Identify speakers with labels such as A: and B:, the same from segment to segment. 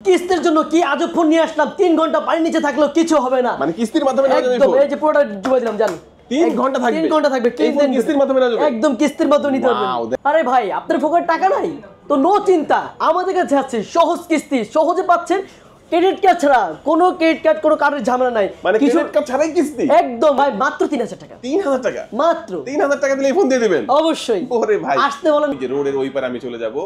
A: কিস্তির জন্য কি আজব ফোন নিয়ে আসলাম 3 ঘন্টা পানি নিচে থাকলেও কিছু হবে না
B: মানে কিস্তির মাধ্যমে নাও যাবে
A: একদম এই যে পুরোটা ডুবাই দিলাম জান
B: 3 ঘন্টা থাকবে
A: 3 ঘন্টা থাকবে
B: এই ফোন কিস্তির মাধ্যমে নাও যাবে
A: একদম কিস্তির মাধ্যমে নিতে পারবেন আরে ভাই আপনার পকেটে টাকা নাই তো নো চিন্তা আমাদের কাছে আছে সহজ কিস্তি সহজে পাচ্ছেন ক্রেডিট কার্ড ছাড়া কোনো ক্রেডিট কার্ড কোনো কার্ডের ঝামেলা নাই
B: মানে ক্রেডিট কার্ড ছাড়াই কিস্তি
A: একদম ভাই মাত্র 3000 টাকা
B: 3000 টাকা
A: মাত্র
B: 3000 টাকা দিলে এই ফোন দিয়ে দিবেন
A: অবশ্যই
B: ওরে ভাই
A: আসতে বলেন
B: যে রোডের ওই পারে আমি চলে যাব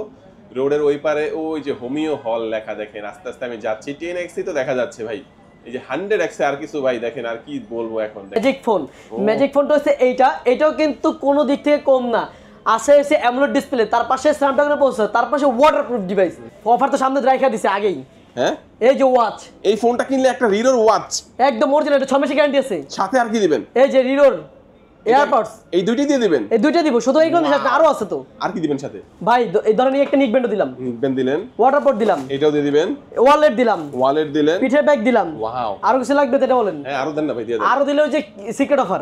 B: রোডের ওই পারে ওই যে হোমিও হল লেখা দেখেন আস্তে আস্তে আমি যাচ্ছি 10x তো দেখা যাচ্ছে ভাই এই যে 100x আর কিছু ভাই দেখেন আর কি বলবো এখন
A: ম্যাজিক ফোনটা হচ্ছে এটাও কিন্তু কোনো দিক থেকে কম না আসে এসে অ্যামোলেড ডিসপ্লে তার পাশে স্ন্যাপড্রাগনের প্রসেসর তার পাশে ওয়াটারপ্রুফ ডিভাইস অফার তো সামনে রাখা দিছে আগেই
B: হ্যাঁ
A: এই যে ওয়াচ
B: এই ফোনটা কিনলে একটা রিরোর ওয়াচ
A: একদম অরিজিনাল এটা 6 মাসের গ্যারান্টি আছে
B: সাথে আর কি দিবেন
A: এই যে রিরোর এয়ারপডস
B: এই দুইটি দিয়ে দিবেন
A: এই দুইটা দিব শুধু এইগুলো সাথে আরো আছে তো
B: আর কি দিবেন সাথে
A: ভাই এই ধরনের একটা নিক ব্যান্ড দিলাম
B: ব্যান্ড দিলেন
A: ওয়াটারপ্রুফ দিলাম
B: এটাও দিয়ে দিবেন
A: ওয়ালেট দিলাম
B: দিলেন
A: পিঠের ব্যাগ দিলাম
B: ওয়াও
A: আরো কিছু লাগবে এটা বলেন
B: হ্যাঁ আরো দেন না ভাই দিয়ে দেন
A: আরো দিলে ওই যে সিক্রেট অফার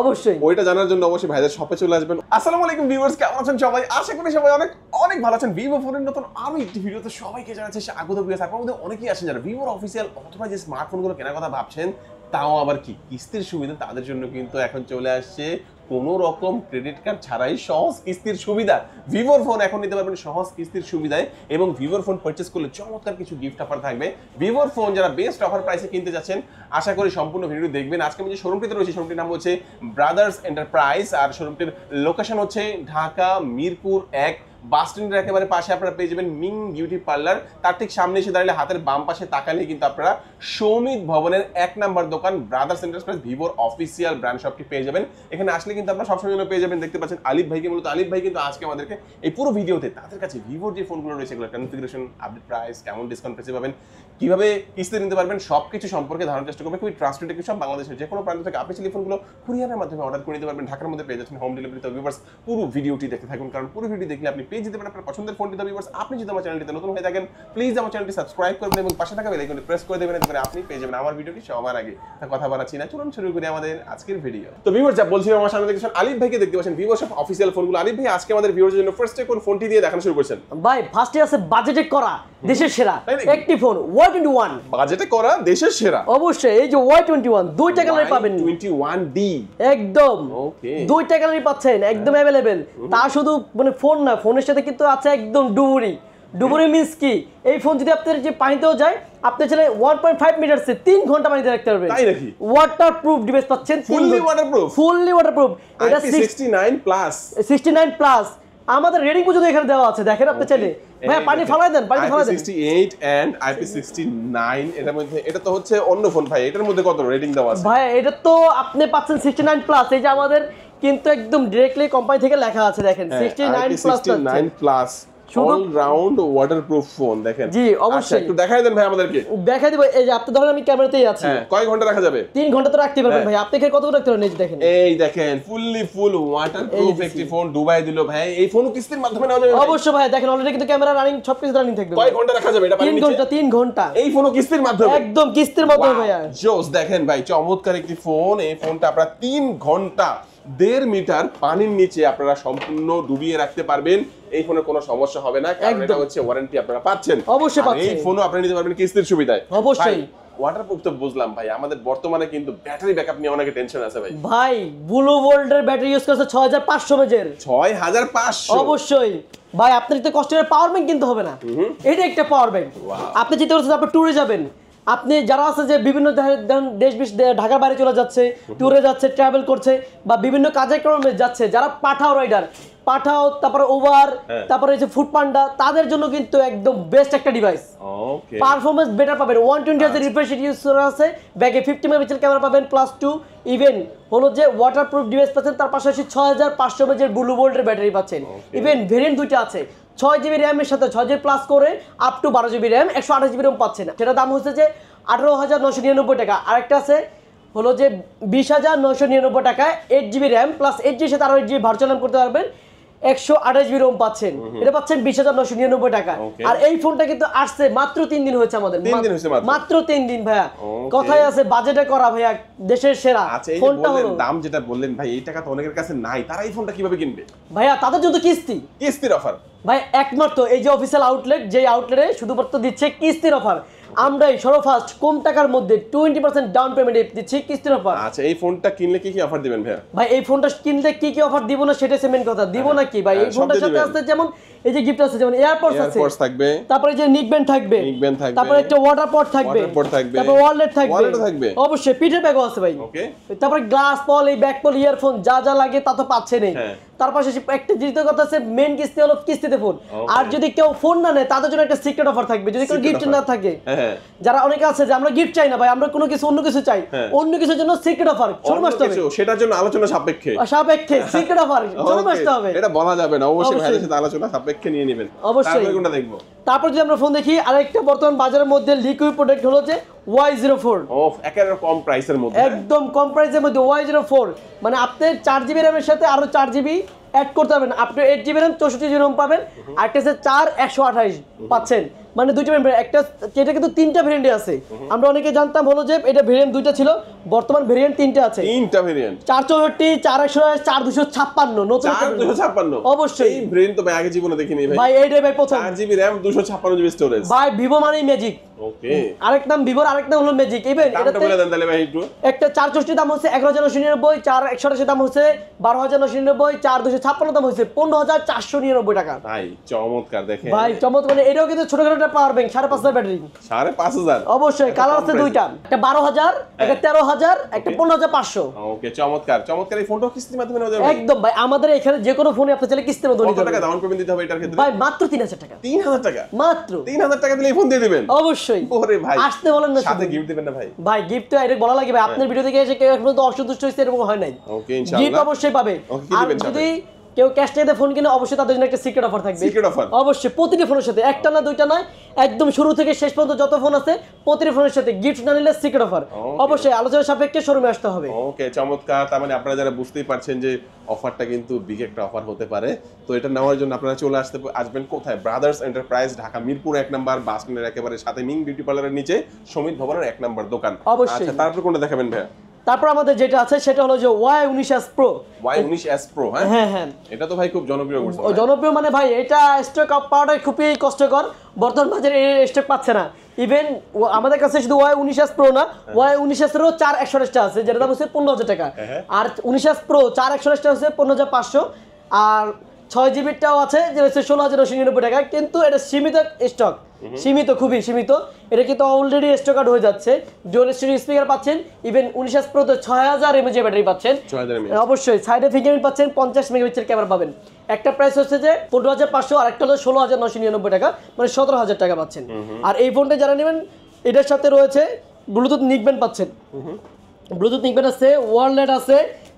B: অবশ্যই ওইটা জানার জন্য অবশ্যই ভাইদের শপে চলে আসবেন আসসালামু আলাইকুম ভিউয়ার্স কেমন আছেন সবাই আশা করি সবাই অনেক অনেক ভালো আছেন ভিভো ফোনের নতুন আরো একটি ভিডিওতে সবাইকে জানাচ্ছি স্বাগত ভিউয়ার্স আপনাদের মধ্যে অনেকেই আছেন যারা ভিভোর অফিসিয়াল অথবা যে স্মার্টফোনগুলো কেনার কথা ভাবছেন তাও আবার কি কিস্তির সুবিধা তাদের জন্য কিন্তু এখন চলে আসছে কোনো রকম ক্রেডিট কার্ড ছাড়াই সহজ কিস্তির সুবিধা ভিভোর ফোন এখন নিতে পারবেন সহজ কিস্তির সুবিধায় এবং ভিভোর ফোন পারচেজ করলে চমৎকার কিছু গিফট অফার থাকবে ভিভোর ফোন যারা বেস্ট অফার প্রাইসে কিনতে যাচ্ছেন আশা করি সম্পূর্ণ ভিডিও দেখবেন আজকে আমি যে শোরুমটিতে রয়েছে শোরুমটির নাম হচ্ছে ব্রাদার্স এন্টারপ্রাইজ আর শোরুমটির লোকেশন হচ্ছে ঢাকা মিরপুর 1 বাস স্ট্যান্ডের একেবারে পাশে আপনারা পেয়ে যাবেন মিং বিউটি পার্লার তার ঠিক সামনে এসে দাঁড়ালে হাতের বাম পাশে তাকালে কিন্তু আপনারা সৌমিত ভবনের 1 নম্বর দোকান ব্রাদার্স এন্টারপ্রাইজ ভিভোর অফিসিয়াল ব্র্যান্ড শপটি পেয়ে যাবেন এখানে আসলে কিন্তু আপনারা সবসময় জন্য পেয়ে যাবেন দেখতে পাচ্ছেন আলিফ ভাইকে মূলত আলিফ ভাই কিন্তু আজকে আমাদেরকে এই পুরো ভিডিওতে তাদের কাছে ভিভোর যে ফোনগুলো রয়েছে এগুলো কনফিগারেশন আপডেট প্রাইস কেমন ডিসকাউন্ট পেয়ে পাবেন কিভাবে কিস্তি নিতে পারবেন সবকিছু সম্পর্কে ধারণার চেষ্টা করবে খুবই ট্রাস্টেড একটি সব বাংলাদেশের যে কোনো প্রান্ত থেকে আপনি টেলিফোনগুলো কুরিয়ারের মাধ্যমে অর্ডার করে নিতে পারবেন ঢাকার মধ্যে পেয়ে যাচ্ছেন হোম ডেলিভারি তো ভিউয়ার্স পুরো ভিডিওটি দেখতে থাকুন কারণ পুরো ভিডিও দেখলে আপনি পেয়ে যেতে পারেন আপনার পছন্দের ফোনটি তো ভিউয়ার্স আপনি যদি আমার চ্যানেলটিতে নতুন হয়ে থাকেন প্লিজ আমার চ্যানেলটি সাবস্ক্রাইব করবেন এবং পাশে থাকা বেল আইকনটি প্রেস করে দেবেন এতে করে আপনি পেয়ে যাবেন আমার ভিডিওটি সবার আগে তা কথা বাড়াচ্ছি না চলুন শুরু করি আমাদের আজকের ভিডিও তো ভিউয়ার্স যা বলছিলাম আমার সামনে দেখছেন আলিফ ভাইকে দেখতে পাচ্ছেন ভিভো শপ অফিসিয়াল ফোনগুলো আলিফ ভাই আজকে আমাদের ভিউয়ার্সের জন্য ফার্স্টে কোন ফোনটি দিয়ে দেখানো শুরু করছেন
A: ভাই ফার্স্টে আছে বাজেটে করা দেশের সেরা একটি ফোন Y21
B: বাজেটে করা দেশের সেরা
A: অবশ্যই এই যে Y21 দুইটা কালারে পাবেন
B: 21D
A: একদম
B: ওকে
A: দুইটা কালারই পাচ্ছেন একদম अवेलेबल তা শুধু মানে ফোন না ফোনের সাথে কিন্তু আছে একদম ডুবুরি মিন্স কি এই ফোন যদি আপনার যে পানিতেও যায় আপনি চাইলে 1.5 মিটারসে 3 ঘন্টা পানিতে রাখতে পারবেন
B: তাই নাকি
A: ওয়াটারপ্রুফ ডিভাইস পাচ্ছেন ফুললি ওয়াটারপ্রুফ
B: এটা 69 প্লাস
A: 69 প্লাস আমাদের রেটিং পর্যন্ত এখানে দেওয়া আছে দেখেন আপনি চাইলে ভাই পানি ফালাই দেন
B: IP68 এন্ড IP69 এটার মধ্যে এটা তো হচ্ছে অন্য ফোন ভাই এটার মধ্যে কত রেটিং দেওয়া আছে
A: ভাই এটা তো আপনি পাচ্ছেন 69 প্লাস এই যে আমাদের কিন্তু একদম ডাইরেক্টলি কোম্পানি থেকে লেখা আছে দেখেন 69
B: plus all round waterproof phone দেখেন
A: জি অবশ্যই
B: একটু দেখাই দেন ভাই আমাদেরকে
A: দেখাই দিব এই যে আপনি ধরেন আমি ক্যামেরাতেই আছি
B: হ্যাঁ কয় ঘন্টা রাখা যাবে
A: 3 ঘন্টা তো রাখতে পারবেন ভাই আপনি কত রাখতে পারবেন এই দেখেন
B: এই দেখেন ফুল ওয়াটারপ্রুফ একটি ফোন দুবাই দিল ভাই এই ফোন কিস্তির মাধ্যমে নেওয়া যাবে
A: অবশ্যই ভাই দেখেন অলরেডি কিন্তু ক্যামেরা রানিং সবকিছু রানিং থাকবে
B: কয় ঘন্টা রাখা যাবে এটা
A: 3 ঘন্টা
B: এই ফোন কিস্তির মাধ্যমে
A: একদম কিস্তির মাধ্যমে ভাইয়া
B: জোস দেখেন ভাই চমৎকার একটি ফোন এই ফোনটা আপনারা 3 ঘন্টা 1.5 মিটার পানির নিচে আপনারা সম্পূর্ণ ডুবিয়ে রাখতে পারবেন এই ফোনে কোনো সমস্যা হবে না কারণ এটা হচ্ছে ওয়ারেন্টি আপনারা পাচ্ছেন
A: অবশ্যই পাচ্ছেন
B: এই ফোনও আপনারা নিতে পারবেন কিস্তির সুবিধায়
A: অবশ্যই
B: ওয়াটারপ্রুফ তো বুঝলাম ভাই আমাদের বর্তমানে কিন্তু ব্যাটারি ব্যাকআপ নিয়ে অনেক টেনশন আছে
A: ভাই ব্লু ভোল্টের ব্যাটারি ইউজ করছে 6500 এমএএইচ
B: 6500
A: অবশ্যই ভাই আপনার তো কষ্টের পাওয়ার ব্যাংক কিনতে হবে না এটা একটা পাওয়ার ব্যাংক আপনি চিন্তা করছেন আপনি ট্যুরে যাবেন আপনি যারা আছে যে বিভিন্ন দেশ ঢাকার বাইরে চলে যাচ্ছে ট্যুরে যাচ্ছে ট্রাভেল করছে বা বিভিন্ন কার্যক্রমে যাচ্ছে যারা পাঠাও রাইডার পাঠাও তারপরে ওভার তারপরে যে ফুড পান্ডা তাদের জন্য কিন্তু একদম বেস্ট একটা ডিভাইস
B: ওকে
A: পারফরম্যান্স বেটার পাবেন 120 হার্জ রিফ্রেশ রেট ইউজ করা আছে ব্যাগে 50 মেগাপিক্সেল ক্যামেরা পাবেন +2 ইভেন হলো যে ওয়াটারপ্রুফ ডিভাইস পাচ্ছেন তার পাশাপাশি 6500 এমএএইচ এর ব্লু ভোল্টের ব্যাটারি পাচ্ছেন ইভেন ভেরিয়েন্ট দুইটা আছে 6GB RAM এর সাথে 6GB প্লাস করে up to 12GB RAM 128GB RAM পাচ্ছেন সেটা দাম হচ্ছে যে 18999 টাকা আরেকটা আছে হলো যে 20999 টাকায় 8GB RAM প্লাস 8GB সাথে আরো 8GB ভার্চুয়াল RAM করতে পারবেন 128 জিবি রোম পাচ্ছেন, এটা পাচ্ছেন 20,999 টাকা। আর এই ফোনটা কিন্তু আসছে মাত্র 3 দিন হয়েছে আমাদের,
B: 3 দিন হয়েছে
A: মাত্র 3 দিন ভাইয়া। কথাই আছে বাজেটে করা ভাইয়া, দেশের সেরা।
B: আচ্ছা, এই যে
A: ফোনটা
B: বললেন
A: হলো
B: দাম যেটা বললেন ভাই, এই টাকা তো অনেকের কাছে নাই, তারা এই ফোনটা কিভাবে কিনবে
A: ভাইয়া, তাদের জন্য কিস্তি,
B: কিস্তির অফার
A: ভাই একমাত্র এই যে অফিসিয়াল আউটলেট, যে আউটলেটে শুধুমাত্র দিচ্ছে কিস্তির অফার। আমরাই সর্বফার্স্ট কম টাকার মধ্যে 20% ডাউন পেমেন্ট দিচ্ছি কিস্তির অফার।
B: আচ্ছা, এই ফোনটা কিনলে কি কি অফার দিবেন ভাই?
A: ভাই এই ফোনটা কিনলে কি কি অফার দিব না সেটা সেমেন্ট কথা, দিব না কি ভাই, এই ফোনটার সাথে আছে যেমন এই যে গিফট আছে, যেমন এয়ারপডস আছে,
B: এয়ারপডস থাকবে,
A: তারপরে যে নিকব্যান্ড থাকবে, তারপরে একটা ওয়াটার পট থাকবে, তারপরে ওয়ালেট থাকবে, অবশ্যই পিঠের ব্যাগও আছে ভাই।
B: ওকে,
A: তারপরে গ্লাস পল, এই ব্যাক পল, ইয়ারফোন যা যা লাগে তা তো পাচ্ছেনই। তার পাশে একটা দ্বিতীয় কথা আছে, মেইন কিস্তি হলো কিস্তিতে ফোন। আর যদি কেউ ফোন না নেয় তাদের জন্য একটা সিক্রেট অফার থাকবে, যদি কোনো গিফট না থাকে। যারা অনেকে আছে যে আমরা গিফট চাই না ভাই, আমরা কোনো কিছু অন্য কিছু চাই, অন্য কিছুর জন্য সিক্রেট অফার ছোট আসতে হবে,
B: সেটার জন্য আলোচনা সাপেক্ষে
A: সিক্রেট অফার ছোট আসতে হবে,
B: এটা বলা যাবে না, অবশ্যই ভাইদের সাথে আলোচনা সাপেক্ষে নিয়ে নেবেন।
A: অবশ্যই
B: কোনটা দেখবো?
A: তারপর যদি আমরা ফোন দেখি, আরেকটা বর্তমান বাজারের মধ্যে লিকুইড প্রোডাক্ট হলো যে Y04,
B: একেবারে কম প্রাইসের মধ্যে,
A: একদম কম প্রাইসের মধ্যে Y04, মানে আপনি 4 জিবি র্যামের সাথে আরো 4 জিবি অ্যাড করতে পারবেন, আপনি 8 জিবি র্যাম 64 জিবি রোম পাবেন, আর একটা আছে 4/128 পাচ্ছেন, মানে দুইটা ভেরিয়েন্ট। একটা এটা কিন্তু 3টা ভেরিয়েন্টে আছে, আমরা অনেকে জানতাম হলো যে এটা ভেরিয়েন্ট 2টা ছিল, বর্তমান ভেরিয়েন্ট 3টা আছে,
B: 3টা ভেরিয়েন্ট,
A: 464, 4/128, 4256 নতুন
B: 4256।
A: অবশ্যই
B: এই ভেরিয়েন্ট তো ভাই আগে জীবনে দেখিনি ভাই।
A: ভাই এইটাই ভাই প্রথম,
B: 4 জিবি র‍্যাম 256 জিবি স্টোরেজ।
A: ভাই ভিভো মানেই ম্যাজিক।
B: ওকে,
A: আরেক নাম ভিভোর, আরেক নাম হলো ম্যাজিক। ইভেন
B: দামটা বলে দেন তাহলে ভাই একটু।
A: একটা 464 দাম হচ্ছে 11,999, 4/128 দাম হচ্ছে 12,999, 4/256 দাম হচ্ছে 15,499 টাকা।
B: ভাই চমৎকার, দেখেন
A: ভাই চমৎকার, এটাও কিন্তু ছোটখাটো একটা পাওয়ার ব্যাংক, 5,500 ব্যাটারি,
B: 5,500।
A: অবশ্যই কালার আছে দুইটা, একটা 12,000, একটা 13,000, একটা 15,500।
B: ওকে, চমৎকার চমৎকার। এই ফোনটা কিস্তির মাধ্যমে নেওয়া যাবে
A: একদম ভাই, আমাদের এখানে যে কোনো ফোনে আপনি চাইলে কিস্তির মধ্যে নিতে
B: কত টাকা
A: পারবেন।
B: ডাউন পেমেন্ট দিতে হবে এটার ক্ষেত্রে?
A: ভাই মাত্র 3,000 টাকা।
B: 3,000 টাকা?
A: মাত্র
B: 3,000 টাকা দিলে এই ফোন দিয়ে দিবেন?
A: অবশ্যই।
B: ওরে ভাই,
A: আসতে বলেন না,
B: সাথে গিফট দিবেন না ভাই?
A: ভাই গিফট তো এটা বলা লাগে ভাই, আপনার ভিডিও দেখে এসে কেউ এখন পর্যন্ত অসন্তুষ্ট হইছে এরকম হয় নাই।
B: ওকে, ইনশাআল্লাহ
A: গিফট অবশ্যই পাবে।
B: ওকে, কি
A: আর
B: দিবেন সাথে?
A: যদি কেউ ক্যাশ টাকাতে ফোন কিনে, অবশ্যই তাদের জন্য একটা সিক্রেট অফার থাকবে।
B: সিক্রেট অফার
A: অবশ্যই প্রতিটি ফোনের সাথে, একটা না দুইটা নয়, একদম শুরু থেকে শেষ পর্যন্ত যত ফোন আছে প্রতিটি ফোনের সাথে গিফট না নিলে সিক্রেট অফার। অবশ্যই আলোচনা সাপেক্ষে শোরুমে আসতে হবে।
B: ওকে, চমৎকার। তার মানে আপনারা যারা বুঝতেই পারছেন যে অফারটা কিন্তু বিগ একটা অফার হতে পারে, তো এটা নেওয়ার জন্য আপনারা চলে আসবেন কোথায়? ব্রাদার্স এন্টারপ্রাইজ, ঢাকা মিরপুর 1 নম্বর বাস স্ট্যান্ডের একেবারে সাথে মিং বিউটি পার্লারের নিচে সমিত ভবনের 1 নম্বর দোকান।
A: অবশ্যই।
B: আচ্ছা, তারপর কোনটা দেখাবেন ভাই?
A: তারপর আমাদের যেটা আছে সেটা হলো যে Y19s Pro।
B: Y19s Pro,
A: হ্যাঁ হ্যাঁ,
B: এটা তো ভাই খুব জনপ্রিয় করছে।
A: জনপ্রিয় মানে ভাই এটা স্টক পাওয়াটা খুবই কষ্টকর, বর্তমান বাজারে স্টক পাচ্ছে না। ইভেন আমাদের কাছে শুধু Y19s Pro না, Y19s এরও 4/128 আছে, যেটা দাম হচ্ছে 15,000 টাকা, আর 19s Pro 4/128 হচ্ছে 15,500, আর 6 জিবিটাও আছে যেটা হচ্ছে 16,999 টাকা। কিন্তু এটা সীমিত স্টক, সীমিত, খুবই সীমিত। এটা কিন্তু অলরেডি স্টক আউট হয়ে যাচ্ছে। ডুয়াল স্টিরিও স্পিকার পাচ্ছেন, ইভেন 19s Pro তে 6000 mAh ব্যাটারি পাচ্ছেন,
B: 6000 mAh
A: অবশ্যই সাইডে ফিঙ্গারপ্রিন্ট পাচ্ছেন, 50 মেগাপিক্সেল ক্যামেরা পাবেন। একটা প্রাইস হচ্ছে যে 15,500, আর একটা হলো 16,999 টাকা, মানে 17,000 টাকা পাচ্ছেন। আর এই ফোনটা যারা নেবেন এটার সাথে রয়েছে ব্লুটুথ নিকব্যান্ড পাচ্ছেন, ব্লুটুথ নিকব্যান্ড আছে, ওয়ালেট আছে,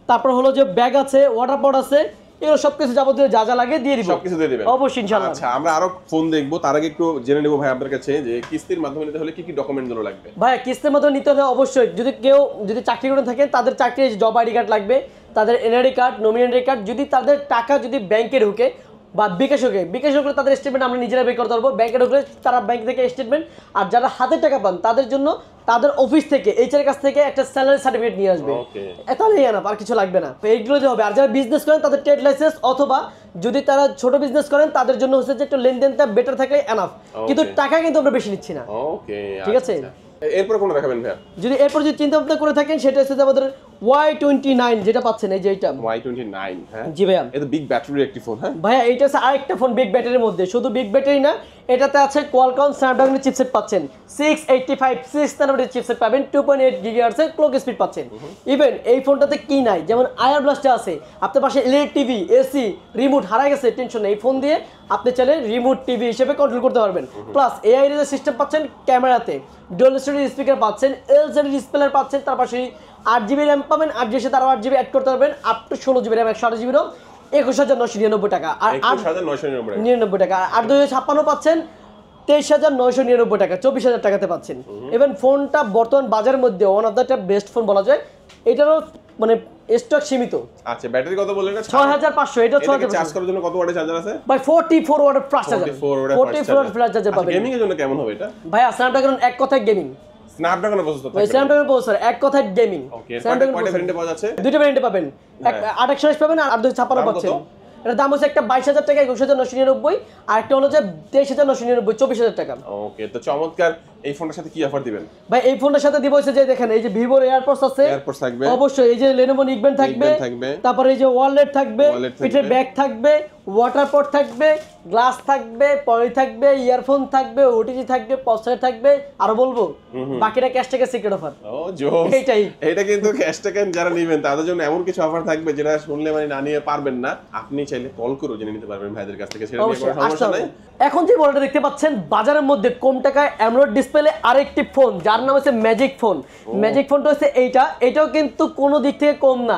A: তারপর হলো যে ব্যাগ আছে, ওয়াটার পট আছে, এগুলো সবকিছু যাবতীয় যা যা লাগে দিয়ে দিব,
B: সবকিছু দিয়ে দিবেন
A: অবশ্যই ইনশাআল্লাহ।
B: আচ্ছা, আমরা আরো ফোন দেখবো, তার আগে একটু জেনে নেব ভাই আপনার কাছে যে কিস্তির মাধ্যমে নিতে হলে কি কি ডকুমেন্ট গুলো লাগবে?
A: ভাই কিস্তির মাধ্যমে নিতে হলে অবশ্যই যদি চাকরি করে থাকেন তাদের চাকরির জব আইডি কার্ড লাগবে, তাদের এনআইডি কার্ড, নমিনি কার্ড, যদি তাদের টাকা যদি ব্যাংকে ঢুকে বা বিকাশে ঢুকে তাদের স্টেটমেন্ট আমরা নিজেরা বের করতে পারবো, ব্যাংকে ঢুকলে তারা ব্যাংক থেকে স্টেটমেন্ট, আর যারা হাতে টাকা পান তাদের জন্য তাদের অফিস থেকে এইচআর কাছ থেকে একটা স্যালারি সার্টিফিকেট নিয়ে আসবে, তাহলেই এনাফ, আর কিছু লাগবে না। এইগুলো যে হবে। আর যারা বিজনেস করেন তাদের ট্রেড লাইসেন্স, অথবা যদি তারা ছোট বিজনেস করেন তাদের জন্য হচ্ছে যে একটু লেনদেনটা বেটার থাকলে এনাফ, কিন্তু টাকা কিন্তু আমরা বেশি নিচ্ছি না।
B: ওকে,
A: ঠিক আছে।
B: এরপর কোন দেখাবেন ভাই?
A: যদি এরপর যদি চিন্তা ভাবনা করে থাকেন সেটা হচ্ছে আমাদের Y29 যেটা পাচ্ছেন, এই যে এইটা
B: Y29, হ্যাঁ
A: জি ভাইয়া,
B: এটা বিগ ব্যাটারির একটি ফোন। হ্যাঁ
A: ভাইয়া এইটা আছে আরেকটা ফোন বিগ ব্যাটারির মধ্যে, শুধু বিগ ব্যাটারি না, এটাতে আছে কোয়ালকম স্ন্যাপড্রাগনের চিপসেট পাচ্ছেন, 685 6 নাম্বারের চিপসেট পাবেন, 2.8 GHz এর ক্লক স্পিড পাচ্ছেন। ইভেন এই ফোনটাতে কি নাই, যেমন আয়ার ব্লাস্টে আছে, আপনার পাশে এলইডি টিভি, এসি, রিমোট হারাই গেছে, টেনশন নেই, এই ফোন দিয়ে আপনি চাইলে রিমোট টিভি হিসেবে কন্ট্রোল করতে পারবেন। প্লাস এআই এর সিস্টেম পাচ্ছেন ক্যামেরাতে, ডুয়াল স্টিরিও স্পিকার পাচ্ছেন, এলসিডি ডিসপ্লে পাচ্ছেন, তার পাশে 8 জিবি র্যাম পাবেন, 8 জিবি সাথে আরো 8 জিবি অ্যাড করতে পারবেন, up to 16 GB RAM, 128 GB ROM, 21,999 টাকা। আর 21,999 টাকা। আর 256 পাচ্ছেন 23,999 টাকা, 24,000 টাকাতে পাচ্ছেন। ইভেন ফোনটা বর্তমান বাজারের মধ্যে one of the best phone বলা যায়। এটারও মানে স্টক সীমিত।
B: আচ্ছা ব্যাটারি কত বললেন না?
A: 6500, এটা 6500
B: চার্জ করার জন্য কত ওয়াটের চার্জার আছে?
A: ভাই 44 ওয়াটের ফাস্ট চার্জার,
B: 44 ওয়াটের
A: ফাস্ট চার্জার পাবেন।
B: গেমিং এর জন্য কেমন হবে এটা?
A: ভাই স্ন্যাপড্রাগন এক কথায় গেমিং,
B: স্ন্যাপড্রাগন প্রসেসর
A: ভাই
B: থাকবে।
A: স্ন্যাপড্রাগন প্রসেসর এক কথায় গেমিং।
B: ওকে কয়টা ভেরিয়েন্টে পাওয়া যাচ্ছে?
A: দুটো ভেরিয়েন্টে পাবেন, 828 পাবেন আর 256 পাচ্ছেন। এটার দাম হচ্ছে একটা 22000 টাকা 21999, আর একটা হলো যে 23999 24000 টাকা।
B: ওকে তো চমৎকার। এই ফোনটার সাথে কি অফার দিবেন?
A: ভাই এই ফোনটার সাথে দিব হচ্ছে যে দেখেন এই যে ভিভোর এয়ারপডস আছে,
B: এয়ারপডস থাকবে
A: অবশ্যই, এই যে লেনোভো নিকবেন থাকবে, তারপরে এই যে ওয়ালেট থাকবে, পিঠের ব্যাগ থাকবে, ওয়াটার পট থাকবে, গ্লাস থাকবে, পলি থাকবে, ইয়ারফোন থাকবে, ওটিজি থাকবে, পসার থাকবে, আর বলবো বাকিটা ক্যাশ টাকা সিক্রেট অফার।
B: ও জোস,
A: এইটাই।
B: এটা কিন্তু ক্যাশ টাকা যারা নেবেন তাদের জন্য এমন কিছু অফার থাকবে যেটা শুনলে মানে না নিয়ে পারবেন না। আপনি চাইলে কল করে জেনে নিতে পারবেন ভাইদের কাছ থেকে, সেটা নিয়ে কোনো সমস্যা নাই।
A: এখন যে মডেলটা দেখতে পাচ্ছেন বাজারের মধ্যে কম টাকায় অ্যামোলেড ডিসপ্লে আরেকটি ফোন যার নাম হচ্ছে ম্যাজিক ফোন। ম্যাজিক ফোনটা হচ্ছে এটাও কিন্তু কোনো দিক থেকে কম না।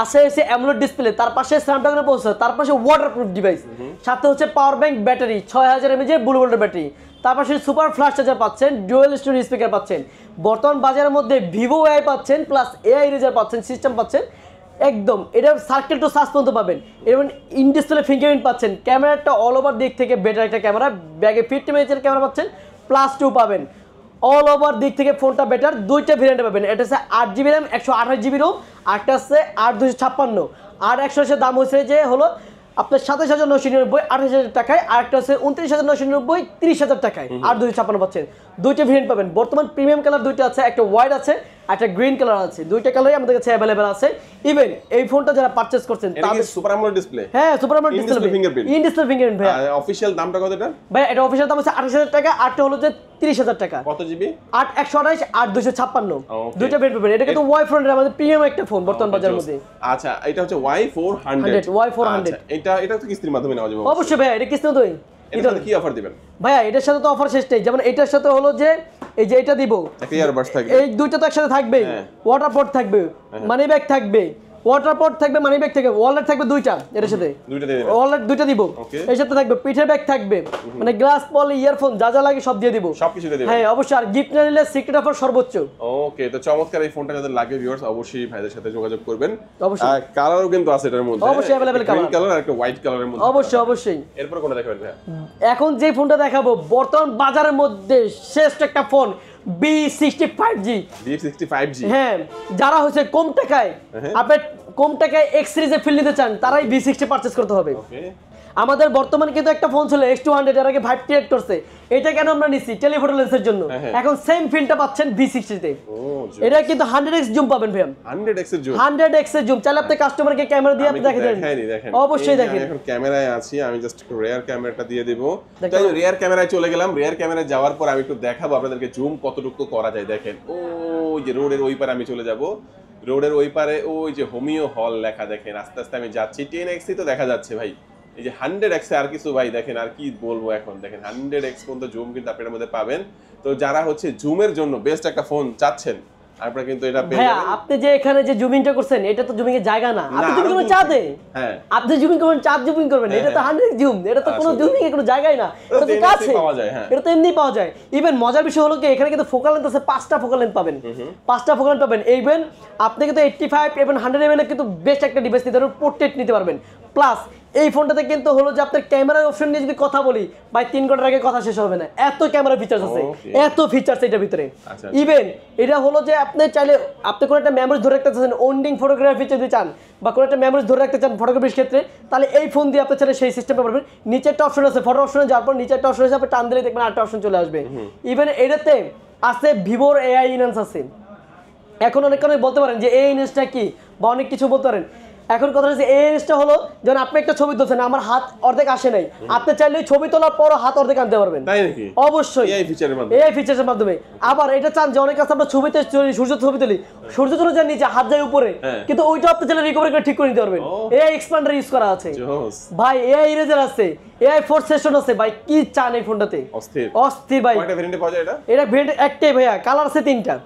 A: আসে এসে অ্যামোলেড ডিসপ্লে, তার পাশে স্ন্যাপড্রাগনের প্রসেসর, তার পাশে ওয়াটারপ্রুফ ডিভাইস, সাথে হচ্ছে পাওয়ার ব্যাংক ব্যাটারি 6000 mAh এর ব্লু ভোল্টের ব্যাটারি, তার পাশে সুপার ফ্ল্যাশ চার্জার পাচ্ছেন, ডুয়াল স্টোরেজ স্পিকার পাচ্ছেন। বর্তমান বাজারের মধ্যে ভিভো এআই পাচ্ছেন, প্লাস এআই রেজার পাচ্ছেন, সিস্টেম পাচ্ছেন একদম। এটা সার্কেল টু সাস পর্যন্ত পাবেন, এবং ইন ডিসপ্লে ফিঙ্গারপ্রিন্ট পাচ্ছেন। ক্যামেরাটা অল ওভার দিক থেকে বেটার একটা ক্যামেরা, ব্যাগে 50 mAh এর ক্যামেরা পাচ্ছেন, +2 পাবেন। অল ওভার দিক থেকে ফোনটা বেটার। দুইটা ভেরিয়েন্টে পাবেন, এটা হচ্ছে 8GB র্যাম 128GB রোম, আরটা হচ্ছে 8256। আর 100 দাম হচ্ছে যে হলো আপনার 27999 28000 টাকায়, আর একটা হচ্ছে 29999 30000 টাকায়, আর 256 পাচ্ছেন। দুইটা ভেরিয়েন্ট পাবেন। বর্তমান প্রিমিয়াম কালার দুইটা আছে, একটা হোয়াইট আছে, একটা গ্রিন কালার আছে। দুইটা কালারই আমাদের কাছে অ্যাভেলেবেল আছে। ইভেন এই ফোনটা যারা পারচেজ করছেন
B: তাদের সুপার অ্যামোলেড ডিসপ্লে,
A: হ্যাঁ super AMOLED display, in display fingerprint. ভাই
B: অফিশিয়াল দামটা কত এটা?
A: ভাই এটা অফিশিয়াল দাম হচ্ছে 28000 টাকা, আরটা হলো যে 30000 টাকা।
B: কত জিবি?
A: 8 128 8 256। দুইটা ভেরিয়েন্ট পাবেন। এটা কিন্তু ওয়াই ফোনের আমাদের প্রিমিয়াম একটা ফোন বর্তমান বাজারের মধ্যে।
B: আচ্ছা এটা হচ্ছে Y400।
A: Y400
B: এটা তো কিস্তির মাধ্যমে নেওয়া যাবে?
A: অবশ্যই ভাই, এটা কিস্তি মতোই।
B: এটাতে কি অফার দিবেন?
A: ভাইয়া এটার সাথে তো অফার শেষ নেই। যেমন এটার সাথে হলো যে এই যে এটা দিব,
B: একটা ইয়ারবাডস থাকবে,
A: এই দুইটা তো একসাথে থাকবে, ওয়াটার পট থাকবে, মানি ব্যাগ থাকবে, ওয়াটার পট থাকবে, মানি ব্যাগ থাকবে, ওয়ালেট থাকবে দুইটা, এর সাথে
B: দুইটা দিয়ে দিবেন।
A: ওয়ালেট দুইটা দিব, এর সাথে থাকবে পিঠের ব্যাগ থাকবে, মানে গ্লাস পলি ইয়ারফোন যা যা লাগে সব দিয়ে দিব,
B: সবকিছু দিয়ে দিবেন।
A: হ্যাঁ অবশ্যই। আর গিফট না নিলে সিক্রেট অফার সর্বোচ্চ।
B: ওকে তো চমৎকার। এই ফোনটা যাদের লাগে ভিউয়ার্স অবশ্যই ভাইদের সাথে যোগাযোগ করবেন।
A: অবশ্যই
B: কালারও কিন্তু আছে এটার মধ্যে,
A: অবশ্যই अवेलेबल
B: গ্রিন কালার আর একটা হোয়াইট কালারের মধ্যে।
A: অবশ্যই অবশ্যই।
B: এরপর কোনটা দেখাবেন ভাই?
A: এখন যে ফোনটা দেখাবো বর্তমান বাজারের মধ্যে শ্রেষ্ঠ একটা ফোন, B65G।
B: B65G,
A: হ্যাঁ যারা হচ্ছে কম টাকায়, আপনি কম টাকায় এক্স সিরিজে ফিল নিতে চান তারাই B60 পারচেজ করতে হবে। আমাদের বর্তমানে কিন্তু একটা ফোন ছিল X200, এর আগে 5 ক্রিয়েট করছে। এটা কেন আমরা নিছি? টেলিফটো লেন্সের জন্য। এখন সেম ফিলটা পাচ্ছেন B60 তে। এটা কিন্তু 100x জুম পাবেন ভাই।
B: 100x এর জুম,
A: 100x এর জুম। চাইলে আপনি কাস্টমারকে ক্যামেরা দিয়ে আপনি দেখেন। অবশ্যই দেখেন।
B: এখন ক্যামেরায় আছি, আমি জাস্ট রিয়ার ক্যামেরাটা দিয়ে দেব। তাই রিয়ার ক্যামেরায় চলে গেলাম। রিয়ার ক্যামেরায় যাওয়ার পর আমি একটু দেখাবো আপনাদেরকে জুম কতটুকু করা যায়। দেখেন ওই যে রোডের ওই পারে আমি চলে যাব, রোডের ওই পারে ওই যে হোমিও হল লেখা দেখেন। আস্তে আস্তে আমি যাচ্ছি, 10x তো দেখা যাচ্ছে ভাই। এই যে 100x আর কিছু ভাই দেখেন, আর কি বলবো এখন। দেখেন 100x পর্যন্ত জুম কিন্তু আপনাদের মধ্যে পাবেন। তো যারা হচ্ছে জুমের জন্য বেস্ট একটা ফোন চাচ্ছেন আপনারা কিন্তু এটা পেয়ে যাবেন।
A: আপনি যে এখানে যে জুমিংটা করছেন এটা তো জুমিং এর জায়গা না। আপনি জুমিং করবেন চাঁদে,
B: হ্যাঁ
A: আপনি জুমিং করবেন চাঁদ জুমিং করবেন, এটা তো 100 জুম, এটা তো কোনো জুমিং এর কোনো জায়গাই না, এটা তো কাছে
B: পাওয়া যায়। হ্যাঁ
A: এটা তো এমনি পাওয়া যায়। ইভেন মজার বিষয় হলো কি এখানে কিন্তু ফোকাল লেন্থ আছে, 5টা ফোকাল লেন্থ পাবেন, 5টা ফোকাল লেন্থ পাবেন। ইভেন আপনি কিন্তু 85 এবং 100 mAh এর কিন্তু বেস্ট একটা ডিভাইস নিতে পারবেন, পোর্ট্রেট নিতে পারবেন। প্লাস এই ফোনটাতে কিন্তু হলো যে আপনার ক্যামেরার অপশন নিয়ে যদি কথা বলি ভাই 3 ঘন্টার আগে কথা শেষ হবে না, এত ক্যামেরা ফিচার্স আছে, এত ফিচার্স এটার ভিতরে। ইভেন এটা হলো যে আপনি চাইলে আপনি কোনো একটা মেমোরি ধরে রাখতে চান, ওন্ডিং ফটোগ্রাফি যদি চান বা কোনো একটা মেমোরি ধরে রাখতে চান ফটোগ্রাফির ক্ষেত্রে, তাহলে এই ফোন দিয়ে আপনি চাইলে সেই সিস্টেমটা পারবেন। নিচে একটা অপশন আছে, ফটো অপশনে যাওয়ার পর নিচে একটা অপশন আছে, আপনি টান দিলে দেখবেন আরেকটা অপশন চলে আসবে। ইভেন এটাতে আছে ভিভোর এআই ইনহ্যান্স আছে। এখন অনেক বলতে পারেন যে এই ইনহ্যান্সটা কি বা অনেক কিছু বলতে পারেন। এখন কথা হচ্ছে এই জিনিসটা হলো যখন আপনি একটা ছবি তুলছেন, আমার হাত অর্ধেক আসে নাই, আপনি চাইলে ছবি তোলার পরও হাত অর্ধেক আনতে পারবেন।
B: তাই নাকি?
A: অবশ্যই
B: এই ফিচারের মাধ্যমে,
A: এই ফিচারের মাধ্যমে। আবার এটা চান যে অনেক কাছে আমরা ছবিতে সূর্য ছবি তুলি, সূর্য চলে যায় নিচে, হাত যায় উপরে, কিন্তু ওইটা আপনি চাইলে রিকভারি করে ঠিক করে নিতে পারবেন। এআই এক্সপ্যান্ডার ইউজ করা আছে ভাই, এআই ইরেজার আছে, এআই ফোর্স সেশন আছে ভাই। কি চান এই ফোনটাতে? অস্থির অস্থির ভাই।
B: কয়টা ভেরিয়েন্টে পাওয়া যায় এটা?
A: এটা ভেরিয়েন্ট একটাই ভাইয়া, কালার আছে 3টা।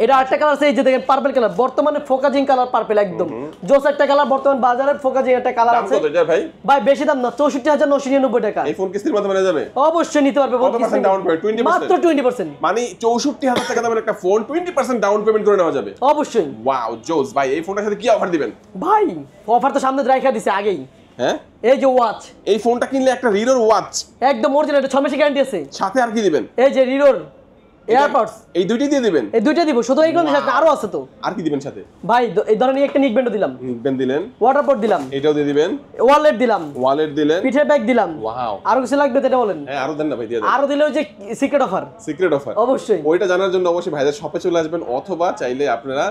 A: এটা আরেকটা কালার আছে, এই যে দেখেন পার্পল কালার, বর্তমানে ফোকাজিং কালার পার্পল একদম জোস একটা কালার, বর্তমান বাজারে ফোকাজিং একটা কালার
B: দাম
A: আছে।
B: কত এটা ভাই?
A: ভাই বেশি দাম না, 64,999 টাকা।
B: এই ফোন কিস্তির মাধ্যমে নেওয়া যাবে?
A: অবশ্যই নিতে পারবে।
B: কত পার্সেন্ট ডাউন পেমেন্ট? 20%?
A: মাত্র 20%।
B: মানে 64,000 টাকা দামের একটা ফোন 20% ডাউন পেমেন্ট করে নেওয়া যাবে?
A: অবশ্যই।
B: ওয়াও জোস ভাই, এই ফোনটার সাথে কি অফার দিবেন?
A: ভাই অফার তো সামনে রাইখা দিছে আগেই।
B: হ্যাঁ,
A: এই যে ওয়াচ,
B: এই ফোনটা কিনলে একটা রিরোর ওয়াচ
A: একদম অরিজিনাল, এটা 6 মাসের গ্যারান্টি আছে।
B: সাথে আর কি দিবেন?
A: এই যে রিরোর এয়ারপডস,
B: এই দুইটাই দিয়ে দিবেন?
A: এই দুইটা দিব, শুধু এইগুলো না, সাথে আরো আছে তো।
B: আর কি দিবেন সাথে?
A: ভাই এই ধরনের একটা নিক ব্যান্ডও দিলাম,
B: পেন দিলেন,
A: ওয়াটার পট দিলাম,
B: এটাও দিয়ে দিবেন,
A: ওয়ালেট দিলাম,
B: ওয়ালেট দিলেন,
A: পিঠের ব্যাগ দিলাম।
B: ওয়াও,
A: আরো কিছু লাগবে তো এটা বলেন।
B: হ্যাঁ আরো দেন না ভাই, দিয়ে দেন।
A: আরো দিলে ওই যে সিক্রেট অফার।
B: সিক্রেট অফার
A: অবশ্যই।
B: ওইটা জানার জন্য অবশ্যই ভাইদের শপে চলে আসবেন, অথবা চাইলে আপনারা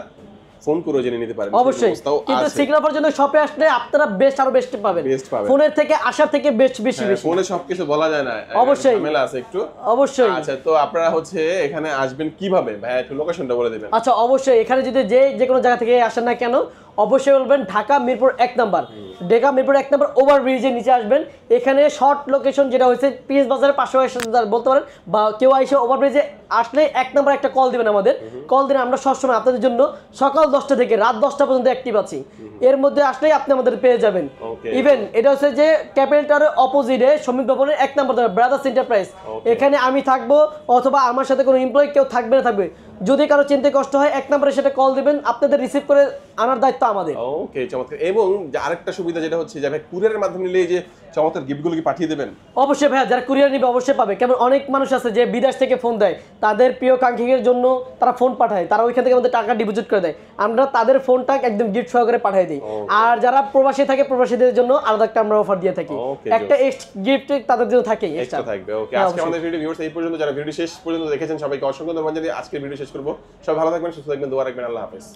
B: ফোন করে জেনে নিতে পারেন।
A: অবশ্যই, কিন্তু সিক্রেট অফার জন্য শপে আসলে আপনারা বেস্ট আরো বেস্ট পাবেন।
B: বেস্ট পাবেন।
A: ফোনের থেকে আসার থেকে বেস্ট বেশি বেশি।
B: ফোনে সবকিছু বলা যায় না,
A: অবশ্যই।
B: ঝামেলা আছে একটু।
A: অবশ্যই।
B: আচ্ছা, তো আপনারা হচ্ছে এখানে আসবেন কিভাবে ভাই, একটু লোকেশনটা বলে দিবেন।
A: আচ্ছা অবশ্যই, এখানে যদি যে কোনো জায়গা থেকে আসেন না কেন, অবশ্যই বলবেন ঢাকা মিরপুর 1 নাম্বার, ঢাকা মিরপুর 1 নাম্বার ওভারব্রিজের নিচে আসবেন। এখানে শর্ট লোকেশন যেটা হচ্ছে পিএস বাজারের পাশে বলতে পারেন, বা কেউ এসে ওভারব্রিজে আসলে 1 নাম্বার একটা কল দিবেন আমাদের। কল দিলে আমরা সবসময় আপনাদের জন্য সকাল 10টা থেকে রাত 10টা পর্যন্ত অ্যাক্টিভ আছি। এর মধ্যে আসলেই আপনি আমাদের পেয়ে যাবেন। ইভেন এটা হচ্ছে যে ক্যাপিটালের অপোজিটে শ্রমিক ভবনের 1 নাম্বার ব্রাদার্স এন্টারপ্রাইজ, এখানে আমি থাকবো, অথবা আমার সাথে কোনো এমপ্লয়ি কেউ থাকবে না থাকবে। যদি কারো চিনতে কষ্ট হয় 1 নম্বরে সেটা কল দিবেন, আপনাদের রিসিভ করে আনার দায়িত্ব আমাদের।
B: ওকে, চমৎকার। এবং আরেকটা সুবিধা যেটা হচ্ছে যে ভাই কুরিয়ারের মাধ্যমে নিলে এই যে চমৎকার গিফটগুলো কি পাঠিয়ে দেবেন?
A: অবশ্যই ভাইয়া, যারা কুরিয়ার নিবে অবশ্যই পাবে। কেমন অনেক মানুষ আছে যে বিদেশ থেকে ফোন দেয়, তাদের প্রিয় কাঙ্ক্ষীর জন্য তারা ফোন পাঠায়, তারা ওইখান থেকে আমাদের টাকা ডিপোজিট করে দেয়, আমরা তাদের ফোনটা একদম গিফট সহকারে পাঠিয়ে দিই। আর যারা প্রবাসী থাকে, প্রবাসীদের জন্য আলাদা একটা আমরা অফার দিয়ে থাকি, একটা গিফট তাদের জন্য থাকে,
B: এক্সট্রা থাকবে। ওকে, আজকে আমাদের ভিডিও ভিউয়ার্স এই পর্যন্ত, যারা ভিডিও শেষ পর্যন্ত দেখেছেন সবাইকে অসংখ্য ধন্যবাদ জানিয়ে আজকের ভিডিও শেষ করব। সবাই ভালো থাকবেন, সুস্থ থাকবেন, দোয়া রাখবেন। আল্লাহ হাফেজ।